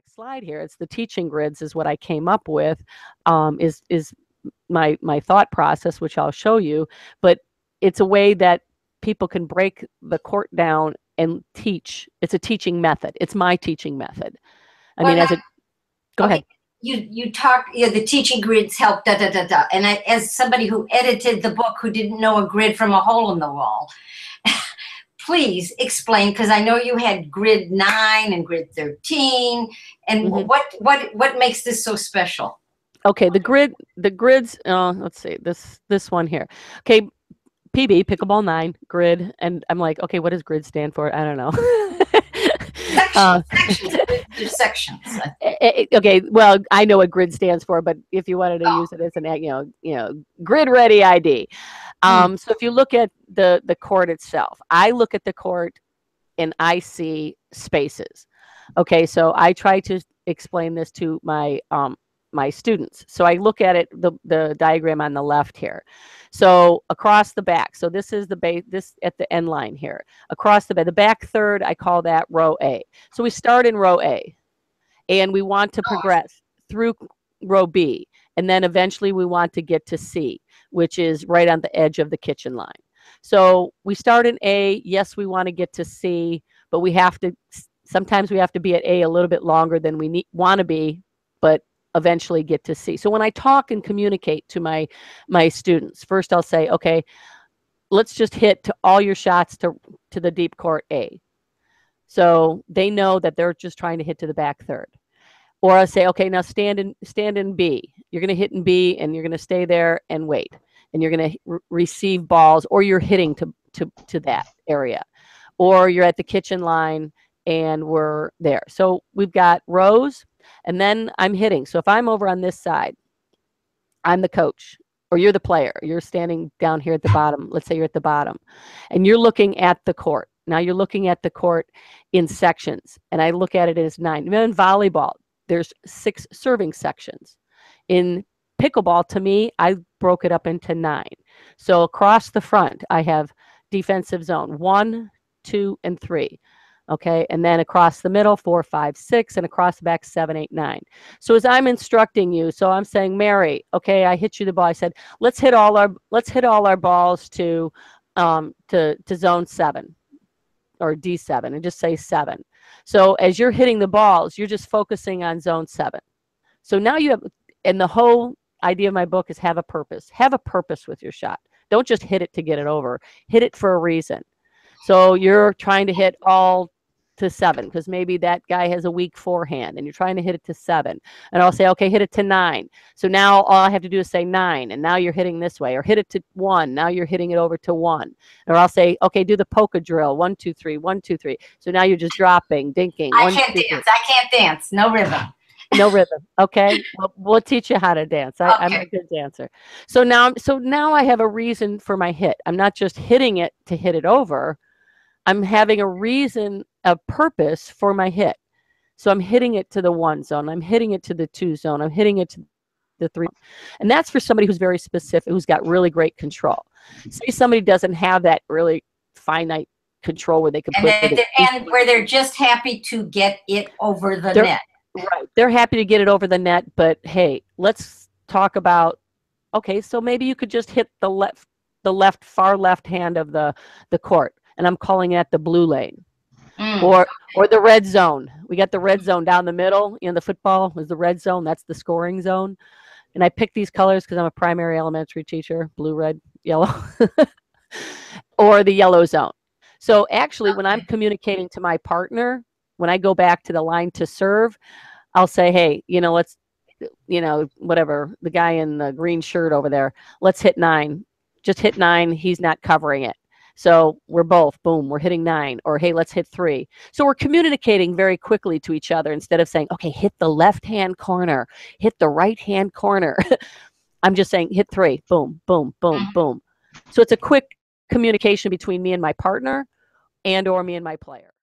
next slide here. It's the teaching grids is what I came up with, is my thought process, which I'll show you. But it's a way that people can break the court down and teach. It's a teaching method. It's my teaching method. I mean, go ahead. You talked, the teaching grids help, And as somebody who edited the book, who didn't know a grid from a hole in the wall, please explain, because I know you had grid 9 and grid 13, and what makes this so special? Okay, the grids. Let's see this one here. Okay, PB, Pickleball 9 grid, and I'm like, okay, what does grid stand for? I don't know. Sections. Okay, well, I know what grid stands for, but if you wanted to use it as an, grid ready ID. So if you look at the court itself, I look at the court and I see spaces. Okay, so I try to explain this to my students. So I look at it, the diagram on the left here. So across the back, so this is the base, this at the end line here. Across the back third, I call that row A. So we start in row A, and we want to progress through row B, and then eventually we want to get to C, which is right on the edge of the kitchen line. So we start in A. Yes, we want to get to C, but sometimes we have to be at A a little bit longer than we want to be, but eventually get to C. So when I talk and communicate to my students, first I'll say, okay, let's just hit to all your shots to the deep court A. So they know that they're just trying to hit to the back third. Or I'll say, okay, now stand in B. You're going to hit in B, and you're going to stay there and wait. And you're going to receive balls, or you're hitting to that area. Or you're at the kitchen line, and we're there. So we've got rows, and then I'm hitting. So if I'm over on this side, I'm the coach, or you're the player. You're standing down here at the bottom. Let's say you're at the bottom, and you're looking at the court. Now you're looking at the court in sections, and I look at it as 9. In volleyball, there's 6 serving sections. In pickleball, to me, I broke it up into 9. So across the front, I have defensive zone 1, 2, and 3. Okay, and then across the middle, 4, 5, 6, and across the back, 7, 8, 9. So as I'm instructing you, so I'm saying, Mary, okay, I hit you the ball. I said, let's hit all our balls to zone 7 or D7, and just say 7. So as you're hitting the balls, you're just focusing on zone 7. So now you have, and the whole idea of my book is have a purpose. Have a purpose with your shot. Don't just hit it to get it over. Hit it for a reason. So you're trying to hit all to 7 because maybe that guy has a weak forehand, and you're trying to hit it to 7. And I'll say, okay, hit it to 9. So now all I have to do is say 9, and now you're hitting this way. Or hit it to 1. Now you're hitting it over to 1. Or I'll say, okay, do the polka drill. 1, 2, 3, 1, 2, 3. So now you're just dropping, dinking. I can't dance. No rhythm. No rhythm. Okay, we'll teach you how to dance. I'm a good dancer. So now I have a reason for my hit. I'm not just hitting it to hit it over. I'm having a reason, a purpose for my hit. So I'm hitting it to the 1 zone. I'm hitting it to the 2 zone. I'm hitting it to the 3. And that's for somebody who's very specific, who's got really great control. Say somebody doesn't have that really finite control where they can and where they're just happy to get it over the net. Right. They're happy to get it over the net, but hey, let's talk about, okay, so maybe you could just hit the far left hand of the court. And I'm calling it the blue lane, or the red zone. We got the red zone down the middle. The football is the red zone. That's the scoring zone. And I picked these colors because I'm a primary elementary teacher: blue, red, yellow, or the yellow zone. So actually, when I'm communicating to my partner, when I go back to the line to serve, I'll say, hey, let's, whatever, the guy in the green shirt over there, let's hit 9. Just hit 9. He's not covering it. So we're both, boom, we're hitting 9, or hey, let's hit 3. So we're communicating very quickly to each other instead of saying, okay, hit the left-hand corner, hit the right-hand corner. I'm just saying, hit 3, boom, boom, boom, boom. So it's a quick communication between me and my partner, and or me and my player.